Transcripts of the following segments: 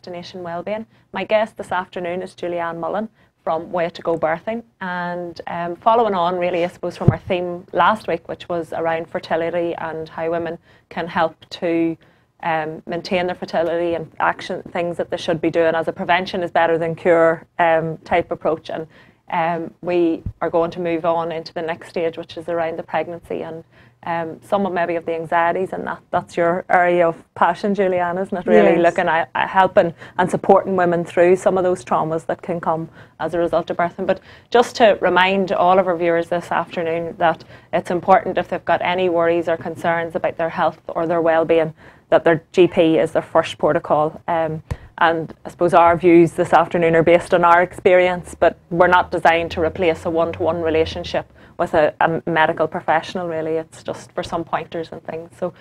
Destination Wellbeing. My guest this afternoon is Julianne Mullan from Way to Go Birthing, and following on really I suppose from our theme last week, which was around fertility and how women can help to maintain their fertility and action things that they should be doing as a prevention is better than cure type approach. And we are going to move on into the next stage, which is around the pregnancy and some of maybe of the anxieties, and that's your area of passion, Julianne, isn't it? Really Yes. looking at helping and supporting women through some of those traumas that can come as a result of birthing. But just to remind all of our viewers this afternoon that it's important, if they've got any worries or concerns about their health or their well-being, that their GP is their first protocol. And I suppose our views this afternoon are based on our experience, but we're not designed to replace a one-to-one relationship with a medical professional, really. It's just for some pointers and things. So,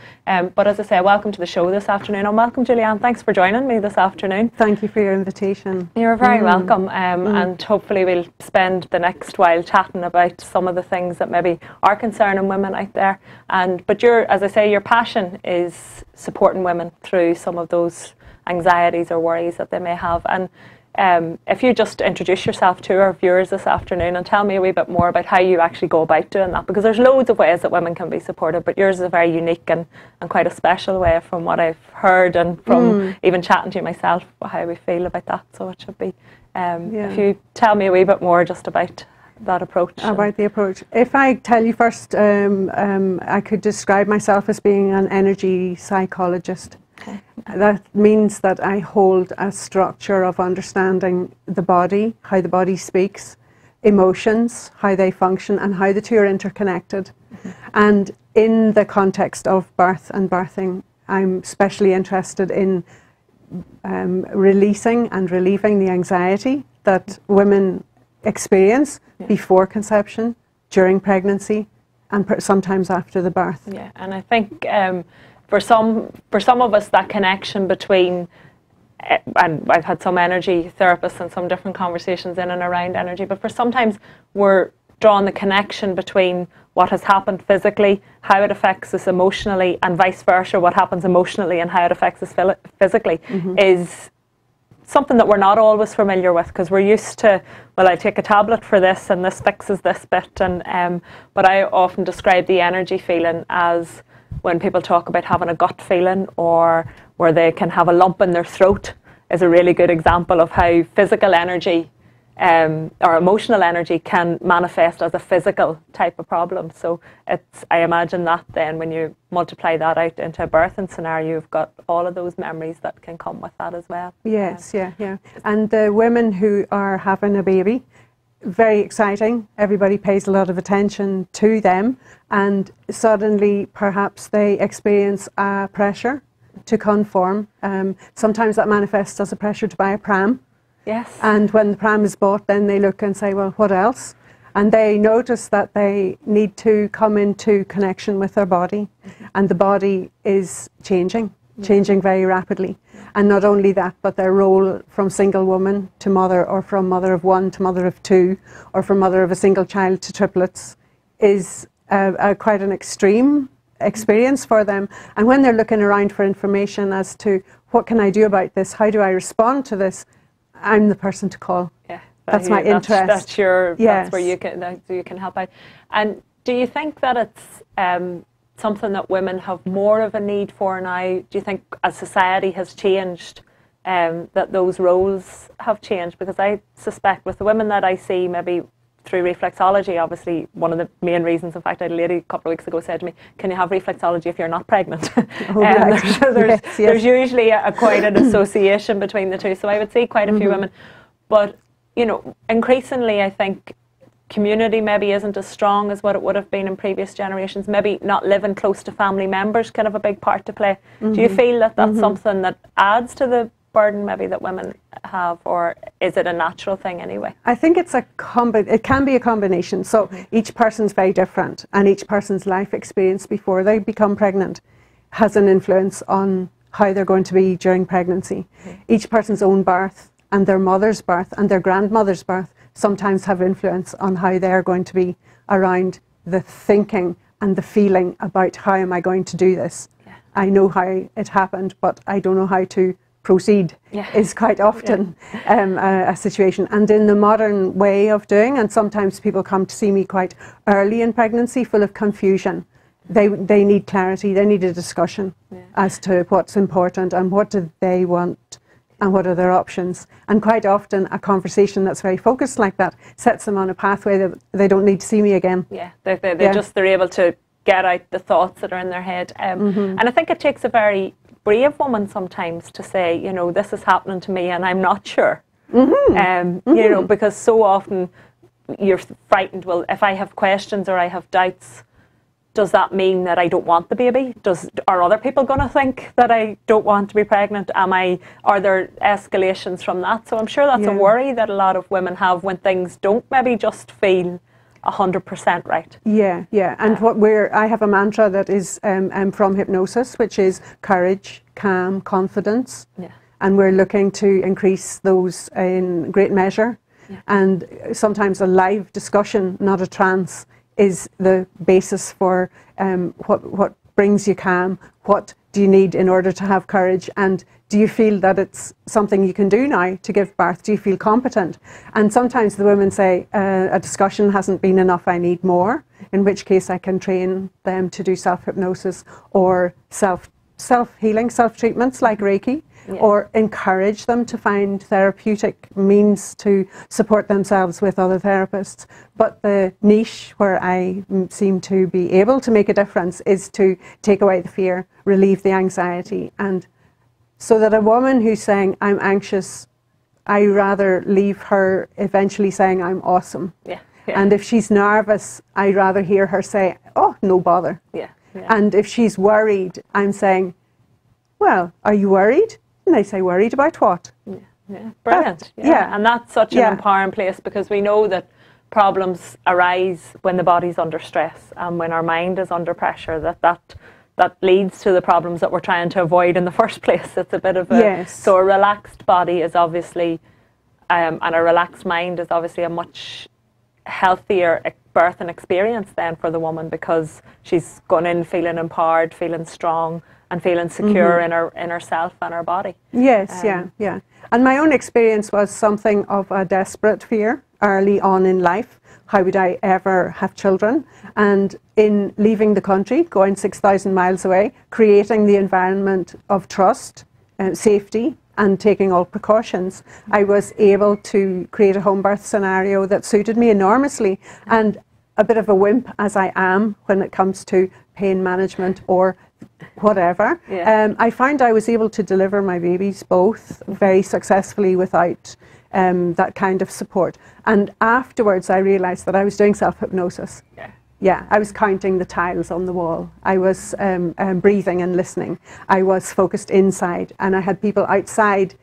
but as I say, welcome to the show this afternoon, and welcome, Julianne. Thanks for joining me this afternoon. Thank you for your invitation. You're very welcome, and hopefully we'll spend the next while chatting about some of the things that maybe are concerning women out there. But as I say, your passion is supporting women through some of those anxieties or worries that they may have. And if you just introduce yourself to our viewers this afternoon and tell me a wee bit more about how you actually go about doing that, because there's loads of ways that women can be supported, but yours is a very unique and quite a special way from what I've heard and from even chatting to you myself, how we feel about that. So it should be, if you tell me a wee bit more just about that approach. About the approach. If I tell you first, I could describe myself as being an energy psychologist. Okay. That means that I hold a structure of understanding the body, how the body speaks, emotions, how they function, and how the two are interconnected. And in the context of birth and birthing, I'm especially interested in releasing and relieving the anxiety that women experience before conception, during pregnancy, and sometimes after the birth. Yeah, and I think for some of us, that connection between, and I've had some energy therapists and some different conversations in and around energy, but for sometimes we're drawing the connection between what has happened physically, how it affects us emotionally, and vice versa, what happens emotionally and how it affects us physically, is something that we're not always familiar with, because we're used to, well, I take a tablet for this and this fixes this bit, and but I often describe the energy feeling as when people talk about having a gut feeling, or where they can have a lump in their throat, is a really good example of how physical energy or emotional energy can manifest as a physical type of problem. So I imagine that then when you multiply that out into a birthing scenario, you've got all of those memories that can come with that as well. Yes, yeah. And the women who are having a baby, very exciting. Everybody pays a lot of attention to them, and suddenly perhaps they experience a pressure to conform. Sometimes that manifests as a pressure to buy a pram. Yes. And when the pram is bought, then they look and say, well, what else? And they notice that they need to come into connection with their body, and the body is changing very rapidly. And not only that, but their role from single woman to mother, or from mother of one to mother of two, or from mother of a single child to triplets, is quite an extreme experience for them. And when they're looking around for information as to what can I do about this, how do I respond to this, I'm the person to call. Yeah, that's my interest. That's where you can help out. And do you think that it's something that women have more of a need for now? Do you think as society has changed, that those roles have changed? Because I suspect with the women that I see, maybe through reflexology, obviously one of the main reasons, in fact, I had a lady a couple of weeks ago said to me, can you have reflexology if you're not pregnant? There's usually quite an association between the two, so I would see quite a few women. But, you know, increasingly I think community maybe isn't as strong as what it would have been in previous generations. Maybe not living close to family members can have a big part to play. Do you feel that that's something that adds to the burden maybe that women have, or is it a natural thing anyway? I think it's it can be a combination. So each person's very different, and each person's life experience before they become pregnant has an influence on how they're going to be during pregnancy. Each person's own birth and their mother's birth and their grandmother's birth sometimes have influence on how they're going to be around the thinking and the feeling about how am I going to do this. I know how it happened, but I don't know how to proceed is quite often a situation. And in the modern way of doing, and sometimes people come to see me quite early in pregnancy, full of confusion. They need clarity, they need a discussion as to what's important and what do they want and what are their options. And quite often a conversation that's very focused like that sets them on a pathway that they don't need to see me again. Yeah, they're able to get out the thoughts that are in their head. And I think it takes a very brave woman sometimes to say, you know, this is happening to me and I'm not sure. You know, because so often you're frightened, well, if I have questions or I have doubts, does that mean that I don't want the baby? Are other people going to think that I don't want to be pregnant? Are there escalations from that? So I'm sure that's a worry that a lot of women have when things don't maybe just feel 100% right. Yeah. And I have a mantra that is from hypnosis, which is courage, calm, confidence. And we're looking to increase those in great measure. And sometimes a live discussion, not a trance, is the basis for what brings you calm, what do you need in order to have courage, and do you feel that it's something you can do now to give birth? Do you feel competent? And sometimes the women say, a discussion hasn't been enough, I need more, in which case I can train them to do self-hypnosis or self-healing, self-treatments like Reiki, or encourage them to find therapeutic means to support themselves with other therapists. But the niche where I seem to be able to make a difference is to take away the fear, relieve the anxiety, and so that a woman who's saying, I'm anxious, I rather leave her eventually saying, I'm awesome. And if she's nervous, I'd rather hear her say, oh, no bother. And if she's worried, I'm saying, well, are you worried? And they say, worried about what? Brilliant. And that's such an empowering place, because we know that problems arise when the body's under stress and when our mind is under pressure, that leads to the problems that we're trying to avoid in the first place. It's a bit of a... So a relaxed body is obviously, and a relaxed mind is obviously a much healthier birth and experience then for the woman, because she's gone in feeling empowered, feeling strong, and feeling secure in herself and her body. And my own experience was something of a desperate fear early on in life. How would I ever have children? And in leaving the country, going 6,000 miles away, creating the environment of trust, safety, and taking all precautions, I was able to create a home birth scenario that suited me enormously. And a bit of a wimp as I am when it comes to pain management or whatever, I found I was able to deliver my babies both very successfully without that kind of support. And afterwards I realised that I was doing self-hypnosis. I was counting the tiles on the wall. I was breathing and listening. I was focused inside, and I had people outside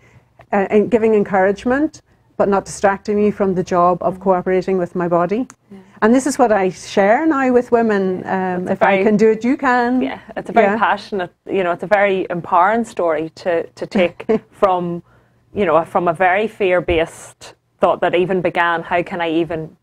and giving encouragement, but not distracting me from the job of cooperating with my body. And this is what I share now with women. If I can do it, you can. It's a very passionate, you know, it's a very empowering story to take from, you know, from a very fear-based thought that even began, how can I even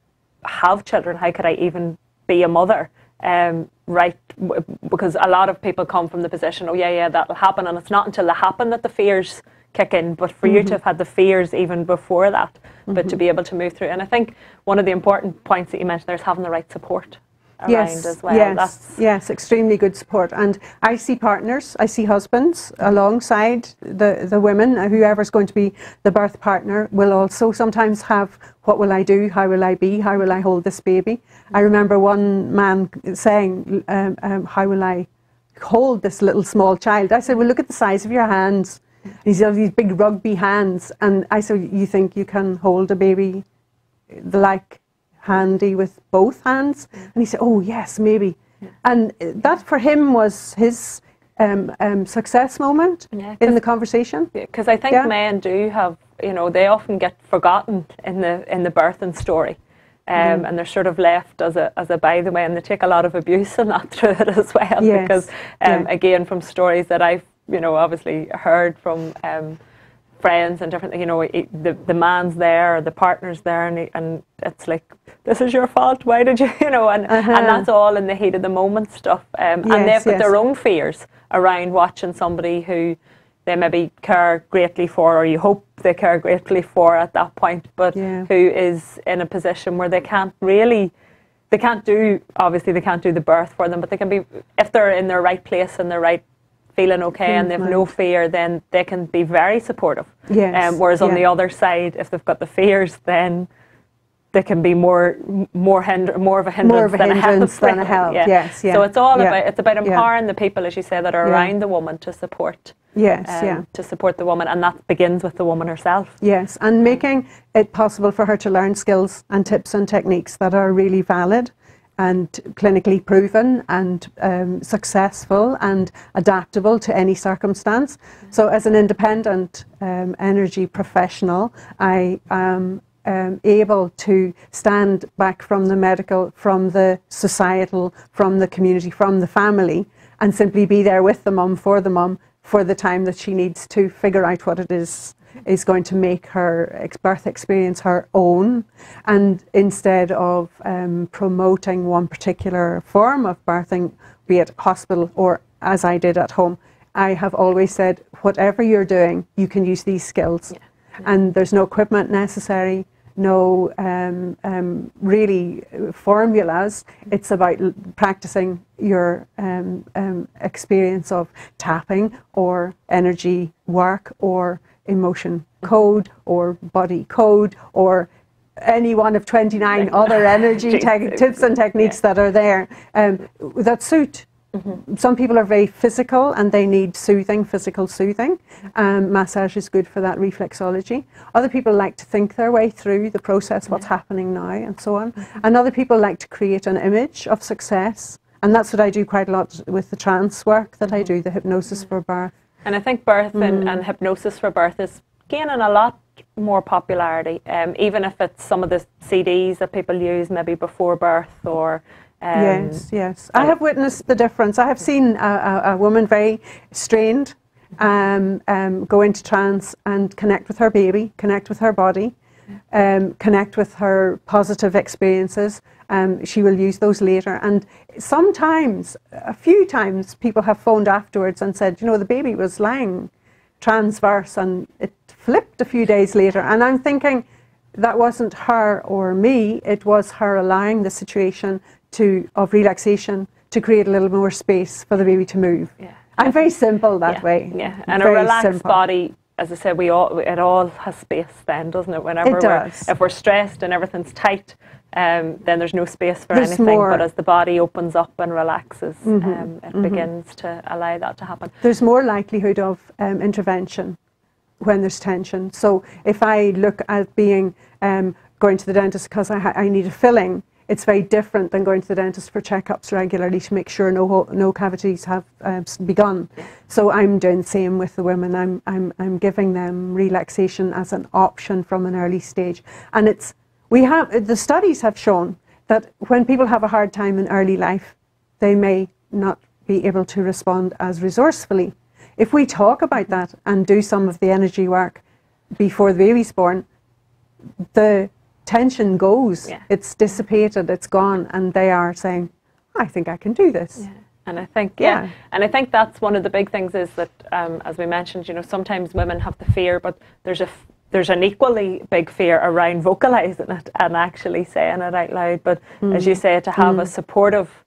have children? How could I even be a mother? Because a lot of people come from the position, oh that'll happen, and it's not until they happen that the fears kick in, but for you to have had the fears even before that, but to be able to move through. And I think one of the important points that you mentioned there is having the right support around as well. Yes, extremely good support. And I see partners, I see husbands alongside the women. Whoever's going to be the birth partner will also sometimes have, what will I do, how will I be, how will I hold this baby? I remember one man saying, how will I hold this little small child? I said, well, look at the size of your hands. He's got these big rugby hands, and I said, you think you can hold a baby like handy with both hands? And he said, oh yes, maybe. And that for him was his success moment in the conversation. Because I think men do have, you know, they often get forgotten in the birthing story. And they're sort of left as a by the way, and they take a lot of abuse and that through it as well. Because again, from stories that I've, you know, obviously heard from friends and different, you know, the man's there, or the partner's there, and it's like, this is your fault, why did you, you know, and that's all in the heat of the moment stuff. And they've got their own fears around watching somebody who, they maybe care greatly for, or you hope they care greatly for at that point, but Yeah. who is in a position where they can't do the birth for them, but they can be, if they're in their right place and they're right, feeling okay and they've no fear, then they can be very supportive. Yes. Whereas on the other side, if they've got the fears, then they can be more of a hindrance than a help. Yeah. Yes, yeah. So it's all yeah. about empowering the people, as you say, that are around the woman to support. Yes, to support the woman, and that begins with the woman herself. Yes, and making it possible for her to learn skills and tips and techniques that are really valid and clinically proven and successful and adaptable to any circumstance. So as an independent energy professional, I am able to stand back from the medical, from the societal, from the community, from the family, and simply be there with the mum, for the time that she needs to figure out what it is going to make her birth experience her own. And instead of promoting one particular form of birthing, be it hospital or as I did at home, I have always said, whatever you're doing, you can use these skills. Yeah. And there's no equipment necessary, no really formulas. It's about practicing your experience of tapping or energy work or emotion code or body code or any one of 29 other energy tips and techniques that are there that suit. Some people are very physical and they need physical soothing. Massage is good for that reflexology. Other people like to think their way through the process, what's happening now and so on. And other people like to create an image of success. And that's what I do quite a lot with the trance work that I do, the hypnosis for birth. And I think birth and hypnosis for birth is gaining a lot more popularity, even if it's some of the CDs that people use maybe before birth or... Yes. I have witnessed the difference. I have seen a woman very strained go into trance and connect with her baby, connect with her body, connect with her positive experiences. She will use those later. And sometimes, a few times, people have phoned afterwards and said, you know, the baby was lying transverse and it flipped a few days later. And I'm thinking, that wasn't her or me, it was her allowing the situation of relaxation to create a little more space for the baby to move. Yeah. I'm very simple that way. Yeah, and a relaxed body, as I said, it all has space then, doesn't it? Whenever if we're stressed and everything's tight, then there's no space for anything. But as the body opens up and relaxes, it begins to allow that to happen. There's more likelihood of intervention when there's tension. So if I look at being going to the dentist because I need a filling, it's very different than going to the dentist for checkups regularly to make sure no cavities have begun. So I'm doing the same with the women. I'm giving them relaxation as an option from an early stage. And the studies have shown that when people have a hard time in early life, they may not be able to respond as resourcefully. If we talk about that and do some of the energy work before the baby's born, the tension goes, it's dissipated, it's gone, and they are saying, I think I can do this. Yeah. And I think, and I think that's one of the big things is that, as we mentioned, you know, sometimes women have the fear, but there's an equally big fear around vocalising it and actually saying it out loud. But as you say, to have a supportive,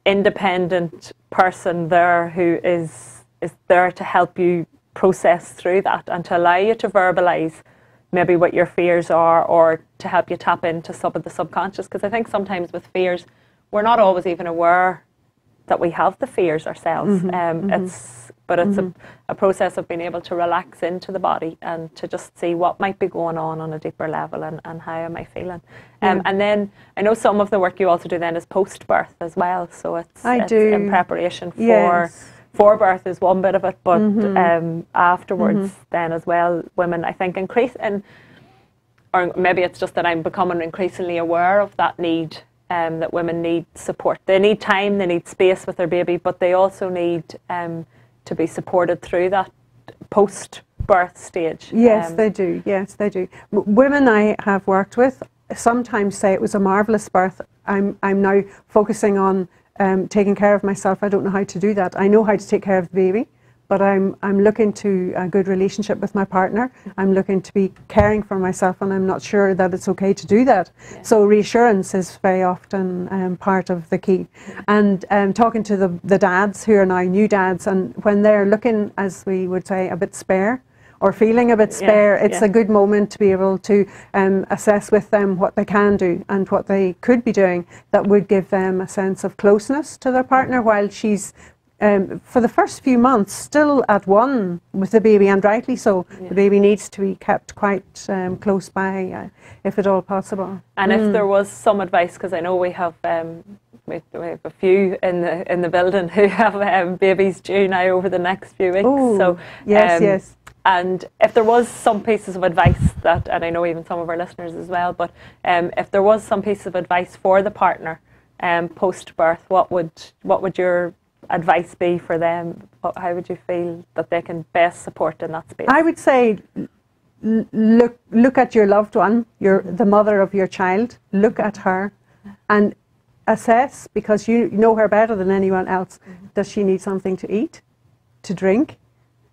independent person there who is there to help you process through that and to allow you to verbalise maybe what your fears are, or to help you tap into some of the subconscious. Because I think sometimes with fears, we're not always even aware that we have the fears ourselves. It's a process of being able to relax into the body and to just see what might be going on a deeper level and how am I feeling. And then I know some of the work you also do then is post-birth as well. So it's in preparation for birth is one bit of it, but afterwards then as well, women I think increase in, or maybe it's just that I'm becoming increasingly aware of that need, that women need support. They need time, they need space with their baby, but they also need to be supported through that post-birth stage. Yes, they do. Yes, they do. Women I have worked with sometimes say it was a marvellous birth. I'm now focusing on taking care of myself. I don't know how to do that. I know how to take care of the baby, but I'm looking to a good relationship with my partner. I'm looking to be caring for myself, and I'm not sure that it's okay to do that. Yeah. So reassurance is very often part of the key. And talking to the dads who are now new dads, and when they're looking, as we would say, a bit spare, or feeling a bit spare, it's a good moment to be able to assess with them what they can do and what they could be doing that would give them a sense of closeness to their partner while she's, for the first few months, still at one with the baby, and rightly so. Yeah. The baby needs to be kept quite close by, if at all possible. And if there was some advice, because I know we have we have a few in the building who have babies due now over the next few weeks. Ooh, so yes. And if there was some pieces of advice that, and I know even some of our listeners as well, but if there was some piece of advice for the partner post-birth, what would your advice be for them? How would you feel that they can best support in that space? I would say look at your loved one, the mother of your child. Look at her and assess, because you know her better than anyone else. Does she need something to eat, to drink?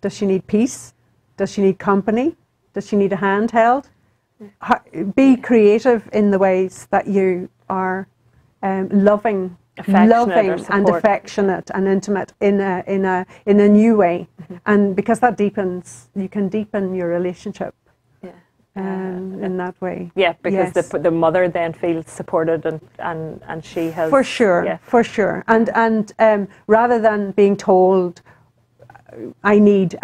Does she need peace? Does she need company? Does she need a handheld? Be creative in the ways that you are loving and affectionate and intimate in a new way, and because that deepens, you can deepen your relationship in that way. Yeah, because the mother then feels supported and she has for sure. And rather than being told, I need.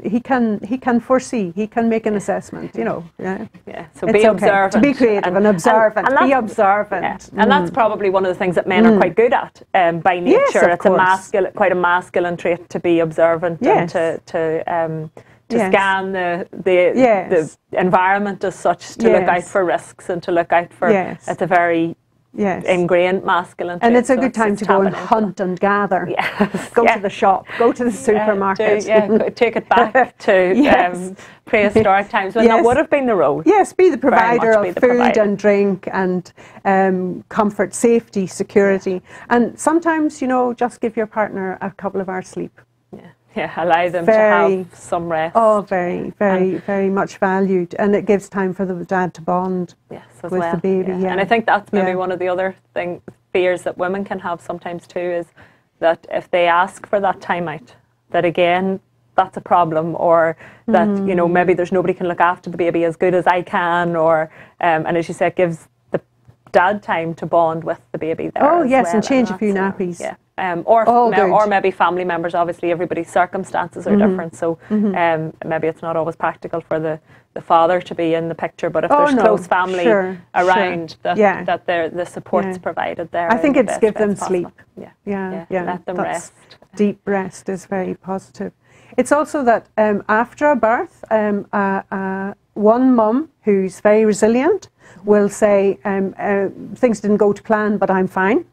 He can foresee. He can make an assessment. You know. Yeah. So be observant. To be creative and observant. Be observant. And that's probably one of the things that men are quite good at by nature. Yes, it's quite a masculine trait to be observant and to scan the environment as such, to look out for risks and to look out for. It's a very ingrained masculine trait. And it's a good time to go and hunt and gather. Go to the shop, go to the supermarket. Take it back to prehistoric times when that would have been the role. Yes, be the provider of food and drink and comfort, safety, security. And sometimes, just give your partner a couple of hours sleep. Allow them to have some rest. Oh, very much valued, and it gives time for the dad to bond with the baby. And I think that's maybe one of the other fears that women can have sometimes too, is that if they ask for that time out, that again, that's a problem, or that maybe there's nobody can look after the baby as good as I can, or and as you said, it gives the dad time to bond with the baby there. Oh yes, and change a few nappies. Or maybe family members. Obviously, everybody's circumstances are different, so maybe it's not always practical for the father to be in the picture. But if there's close family around, that the support's provided there. I think it's give them sleep. Let them rest. Deep rest is very positive. It's also that after a birth, one mum who's very resilient will say, things didn't go to plan, but I'm fine.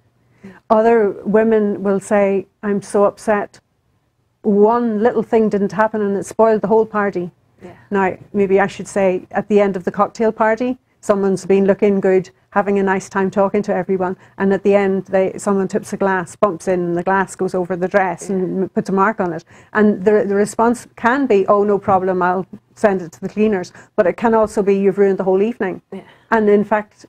Other women will say, I'm so upset. One little thing didn't happen and it spoiled the whole party. Now, maybe I should say at the end of the cocktail party, someone's been looking good, having a nice time talking to everyone, and at the end someone tips a glass, bumps in, and the glass goes over the dress and puts a mark on it. And the response can be, oh, no problem, I'll send it to the cleaners. But it can also be, you've ruined the whole evening. And in fact,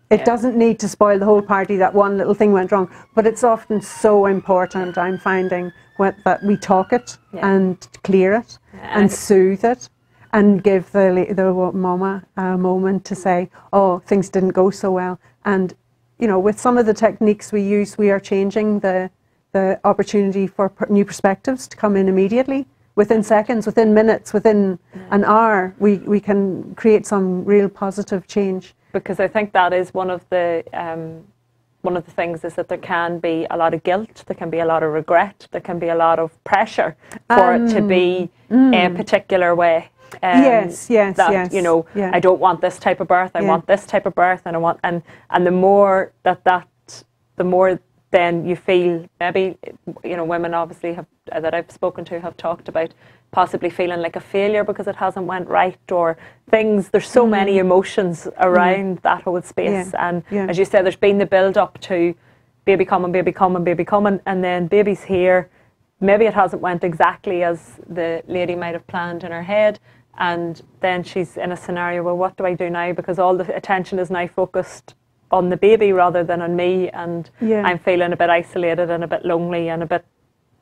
it doesn't need to spoil the whole party that one little thing went wrong, but it's often so important, I'm finding, that we talk it and clear it and soothe it and give the mama a moment to say, oh, things didn't go so well. And, with some of the techniques we use, we are changing the opportunity for new perspectives to come in immediately. Within seconds, within minutes, within an hour, we can create some real positive change. Because I think that is one of the things, is that there can be a lot of guilt, there can be a lot of regret, there can be a lot of pressure for it to be a particular way. Yes. I don't want this type of birth, I want this type of birth, and I want and the more the more then you feel, maybe women obviously that I've spoken to have talked about possibly feeling like a failure because it hasn't went right, or things. There's so many emotions around that whole space, and as you said, there's been the build up to baby coming, and then baby's here, maybe it hasn't went exactly as the lady might have planned in her head, and then she's in a scenario, well, what do I do now, because all the attention is now focused on the baby rather than on me, and I'm feeling a bit isolated and a bit lonely and a bit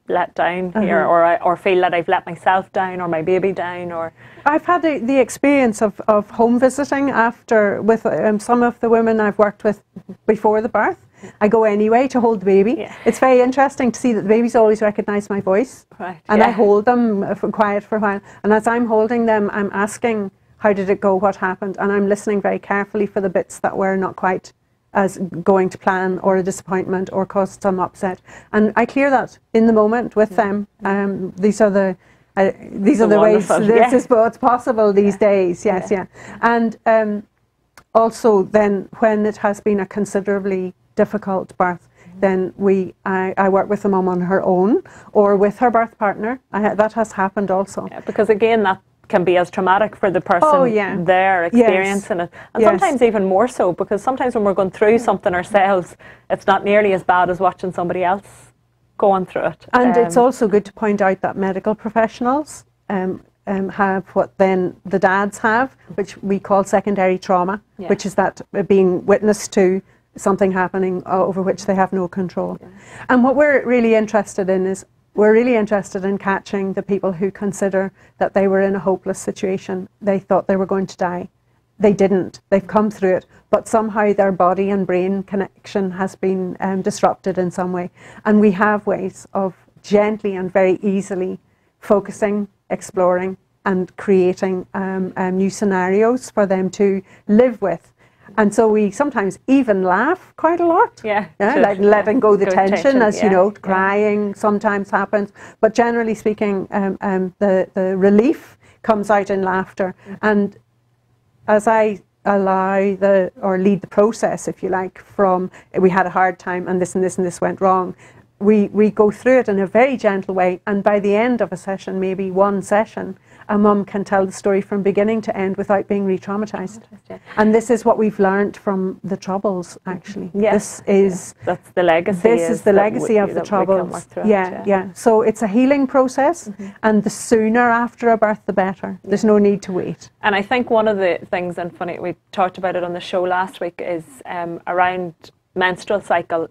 let down here, or feel that I've let myself down or my baby down. Or I've had the experience of home visiting after with some of the women I've worked with before the birth. I go anyway to hold the baby. Yeah. It's very interesting to see that the babies always recognise my voice, and I hold them quiet for a while, and as I'm holding them I'm asking, how did it go, what happened, and I'm listening very carefully for the bits that were not quite as going to plan, or a disappointment, or caused some upset, and I clear that in the moment with them. These are the ways this is what's possible these days. Yes, and also then when it has been a considerably difficult birth, then I work with the mum on her own or with her birth partner. That has happened also. Yeah, because again, that can be as traumatic for the person there experiencing it, and sometimes even more so, because sometimes when we're going through something ourselves, it's not nearly as bad as watching somebody else going through it. And it's also good to point out that medical professionals have what then the dads have, which we call secondary trauma, which is that being witness to something happening over which they have no control. And what we're really interested in is catching the people who consider that they were in a hopeless situation. They thought they were going to die. They didn't. They've come through it, but somehow their body and brain connection has been disrupted in some way. And we have ways of gently and very easily focusing, exploring, and creating new scenarios for them to live with. And so we sometimes even laugh quite a lot. Like letting go the tension, as you know, crying sometimes happens. But generally speaking, the relief comes out in laughter. And as I allow lead the process, if you like, from we had a hard time and this and this and this went wrong, we go through it in a very gentle way, and by the end of a session, maybe one session, a mum can tell the story from beginning to end without being re-traumatised. And this is what we've learned from the Troubles, actually. That's the legacy. This is the legacy of the Troubles. So it's a healing process, and the sooner after a birth, the better. There's no need to wait. And I think one of the things, and funny, we talked about it on the show last week, is around menstrual cycle.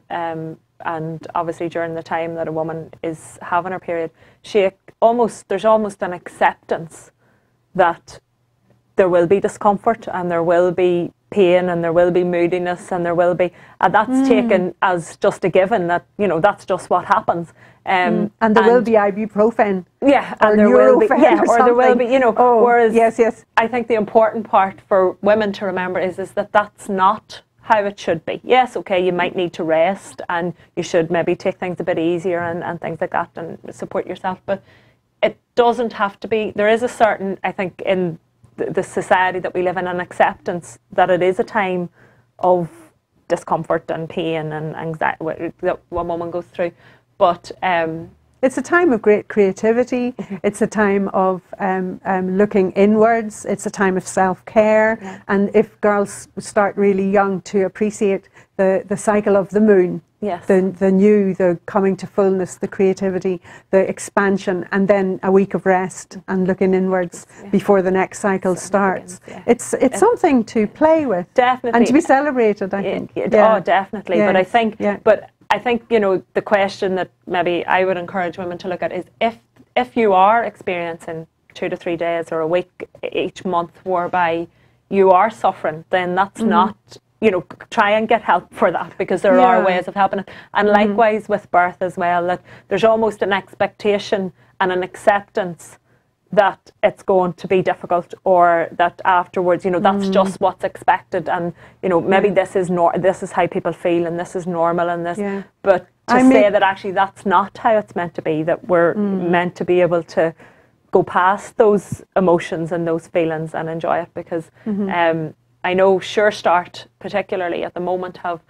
And obviously during the time that a woman is having her period, there's almost an acceptance that there will be discomfort and there will be pain and there will be moodiness and there will be, and that's taken as just a given, that, you know, that's just what happens. And there will be ibuprofen. And there will be, or there will be, you know, whereas I think the important part for women to remember is that that's not how it should be. Yes, okay, you might need to rest and you should maybe take things a bit easier and things like that and support yourself, but it doesn't have to be. There is a certain, I think, in the society that we live in, an acceptance that it is a time of discomfort and pain and anxiety that one woman goes through, but it's a time of great creativity. It's a time of looking inwards. It's a time of self-care. And if girls start really young to appreciate the cycle of the moon, the new, the coming to fullness, the creativity, the expansion, and then a week of rest and looking inwards before the next cycle starts. It's something to play with. Definitely. And to be celebrated, I think. Oh, definitely. But I think... I think, you know, the question that maybe I would encourage women to look at is if you are experiencing 2 to 3 days or a week each month whereby you are suffering, then that's not, you know, try and get help for that, because there are ways of helping it. And likewise with birth as well, that there's almost an expectation and an acceptance that it's going to be difficult, or that afterwards, you know, that's just what's expected, and, you know, maybe this is how people feel and this is normal and this, but to say that actually that's not how it's meant to be, that we're meant to be able to go past those emotions and those feelings and enjoy it, because I know Sure Start, particularly at the moment, have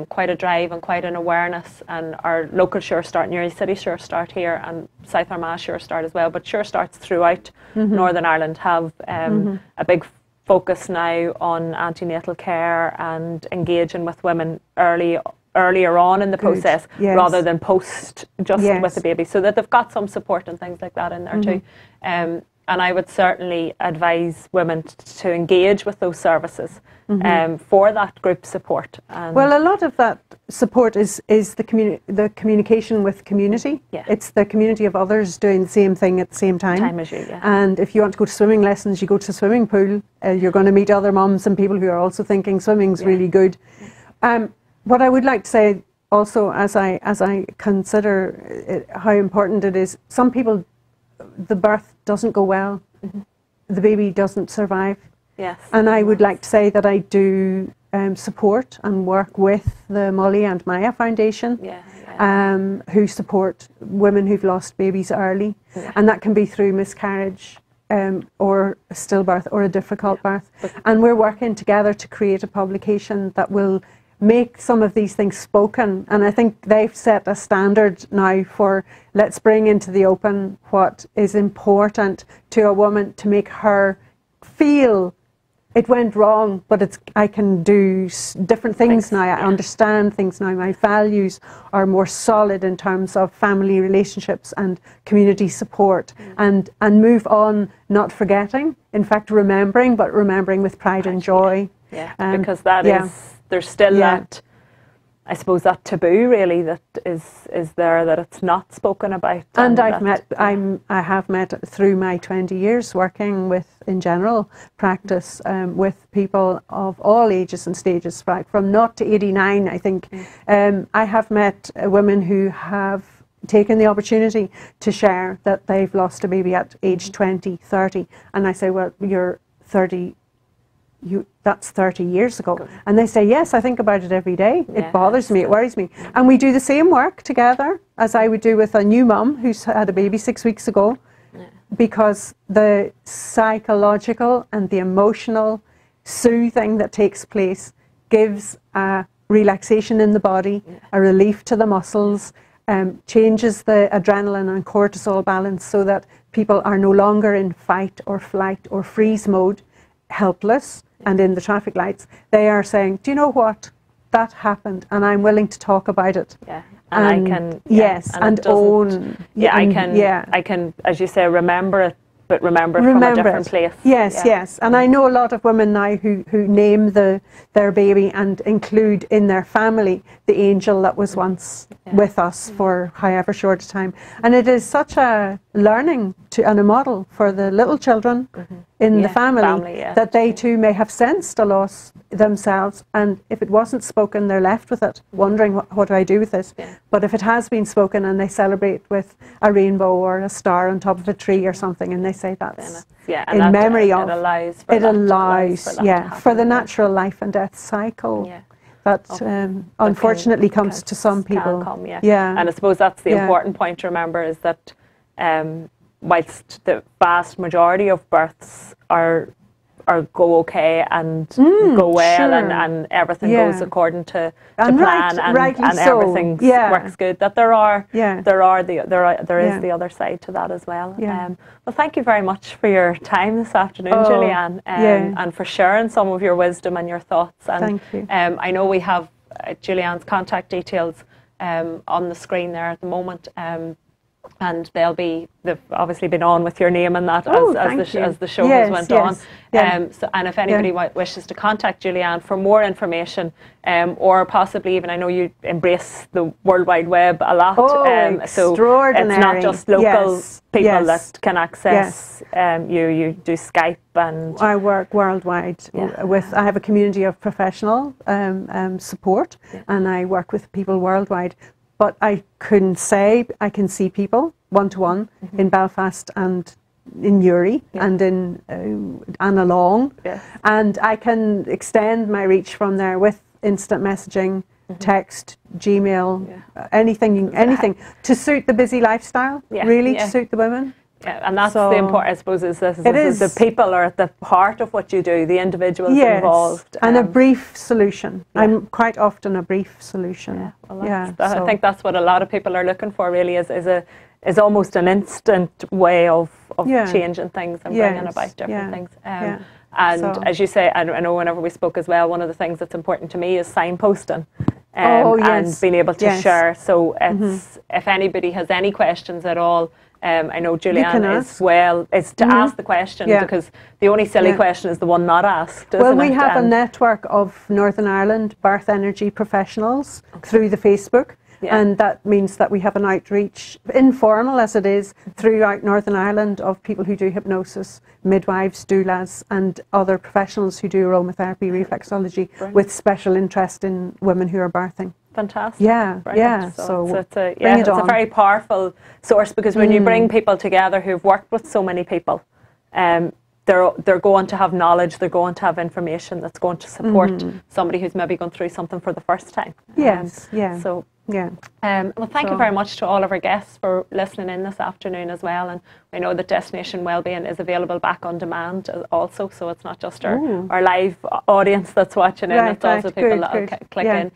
quite a drive and quite an awareness, and our local Sure Start, Newry City Sure Start here, and South Armagh Sure Start as well, but Sure Starts throughout Northern Ireland have a big focus now on antenatal care and engaging with women early earlier on in the process, Yes. rather than post just Yes. with the baby, so that they've got some support and things like that in there too. And I would certainly advise women to engage with those services for that group support. And well, a lot of that support is the communication with community. Yeah. It's the community of others doing the same thing at the same time. Time as you, yeah. And if you want to go to swimming lessons, you go to a swimming pool. You're going to meet other mums and people who are also thinking swimming's really good. What I would like to say also, as I consider how important it is, some people, the birth doesn't go well, the baby doesn't survive. Yes. And I would like to say that I do support and work with the Molly and Maya Foundation, who support women who've lost babies early. And that can be through miscarriage or a stillbirth or a difficult birth. And we're working together to create a publication that will make some of these things spoken. And I think they've set a standard now for, let's bring into the open what is important to a woman to make her feel it went wrong, but I can do different things now. I understand things now. My values are more solid in terms of family relationships and community support, and move on, not forgetting, in fact remembering, but remembering with pride and joy. Because that is, there's still that, I suppose, that taboo really that is there, that it's not spoken about. And I have met through my 20 years working with, in general practice, with people of all ages and stages, from 0 to 89, I think. I have met women who have taken the opportunity to share that they've lost a baby at age 20, 30. And I say, well, you're 30, that's 30 years ago. And they say, yes, I think about it every day. It bothers me, it worries me. And we do the same work together as I would do with a new mum who's had a baby 6 weeks ago, because the psychological and the emotional soothing that takes place gives a relaxation in the body, a relief to the muscles, changes the adrenaline and cortisol balance so that people are no longer in fight or flight or freeze mode, helpless, and in the traffic lights. They are saying, do you know what, that happened and I'm willing to talk about it. And I can, and own. I can, as you say, remember it, but remember it from a different place. Yes. And I know a lot of women now who name their baby and include in their family the angel that was once with us for however short a time. And it is such a learning and a model for the little children in the family that they too may have sensed a loss themselves, and if it wasn't spoken, they're left with it, wondering what do I do with this. But if it has been spoken and they celebrate with a rainbow or a star on top of a tree or something, and they say that's in memory of, it allows for the natural life and death cycle that unfortunately comes to some people. And I suppose that's the important point to remember, is that whilst the vast majority of births go okay and go well, and everything goes according to plan, and everything works good, that there is the other side to that as well. Well, thank you very much for your time this afternoon, Julianne, and for sharing some of your wisdom and your thoughts. And thank you. I know we have Julianne's contact details on the screen there at the moment. And they've obviously been on with your name and that as the show has went on. And if anybody wishes to contact Julianne for more information, or possibly even, I know you embrace the World Wide Web a lot. So it's not just local people that can access you do Skype, and I work worldwide I have a community of professional support, and I work with people worldwide. But I can see people one-to-one in Belfast and in Newry and in Annalong. And I can extend my reach from there with instant messaging, text, Gmail, anything to suit the busy lifestyle, to suit the women. And that's the important, I suppose, is the people are at the heart of what you do, the individuals involved. And a brief solution. I'm quite often a brief solution. I think that's what a lot of people are looking for, really, is almost an instant way of changing things and bringing about different things. And as you say, I know whenever we spoke as well, one of the things that's important to me is signposting. and being able to yes. share. So it's, if anybody has any questions at all, I know Julianne as well, is to ask the question, because the only silly question is the one not asked. Well, we have a network of Northern Ireland birth energy professionals through the Facebook. And that means that we have an outreach, informal as it is, throughout Northern Ireland, of people who do hypnosis, midwives, doulas, and other professionals who do aromatherapy, reflexology, with special interest in women who are birthing. Fantastic. Yeah, brilliant. yeah. So it's a very powerful source, because when you bring people together who've worked with so many people, they're going to have knowledge, they're going to have information that's going to support somebody who's maybe gone through something for the first time. Yes, So yeah. Well, thank you very much to all of our guests for listening in this afternoon as well. And we know that Destination Wellbeing is available back on demand also, so it's not just our live audience that's watching in, it's also people that'll click in.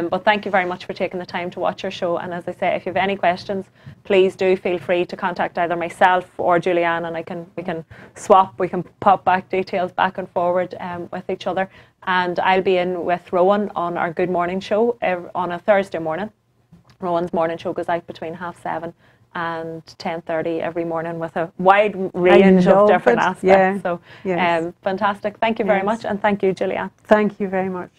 But thank you very much for taking the time to watch our show. And as I say, if you have any questions, please do feel free to contact either myself or Julianne, and we can swap, we can pop back details back and forward with each other. And I'll be in with Rowan on our Good Morning show on a Thursday morning. Rowan's morning show goes out between 7:30 and 10:30 every morning, with a wide range of different aspects. So fantastic. Thank you very much, and thank you, Julianne. Thank you very much.